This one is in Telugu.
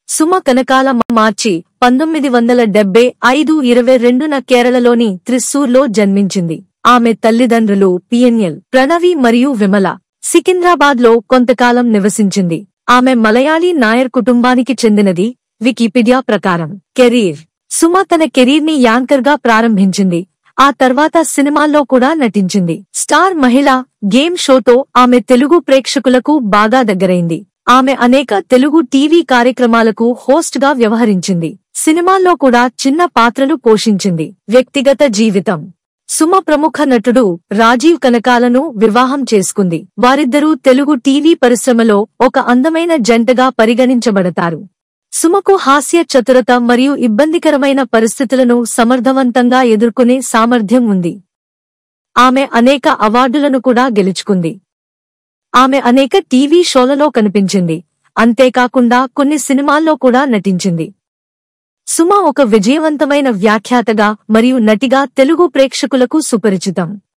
సుమ కనకాల మార్చి 1975 22న కేరళలోని త్రిస్సూర్లో జన్మించింది. ఆమె తల్లిదండ్రులు పిఎన్ఎల్ ప్రణవి మరియు విమల. సికింద్రాబాద్లో కొంతకాలం నివసించింది. ఆమె మలయాళీ నాయర్ కుటుంబానికి చెందినది. వికీపీడియా ప్రకారం. కెరీర్. సుమ తన కెరీర్ని యాంకర్గా ప్రారంభించింది. ఆ తర్వాత సినిమాల్లో కూడా నటించింది. స్టార్ మహిళ గేమ్ షోతో ఆమె తెలుగు ప్రేక్షకులకు బాగా దగ్గరైంది. ఆమె అనేక తెలుగు టీవీ కార్యక్రమాలకు హోస్ట్ గా వ్యవహరించింది. సినిమాల్లో కూడా చిన్న పాత్రలు పోషించింది. వ్యక్తిగత జీవితం. సుమ ప్రముఖ నటుడు రాజీవ్ కనకాలను వివాహం చేసుకుంది. వారిద్దరూ తెలుగు టీవీ పరిశ్రమలో ఒక అందమైన జంటగా పరిగణించబడతారు. సుమకు హాస్య చతురత మరియు ఇబ్బందికరమైన పరిస్థితులను సమర్థవంతంగా ఎదుర్కొనే సామర్థ్యం ఉంది. ఆమె అనేక అవార్డులను కూడా గెలుచుకుంది. ఆమె అనేక టీవీ షోలలో కనిపించింది. అంతేకాకుండా కొన్ని సినిమాల్లో కూడా నటించింది. సుమ ఒక విజయవంతమైన వ్యాఖ్యాతగా మరియు నటిగా తెలుగు ప్రేక్షకులకు సుపరిచితం.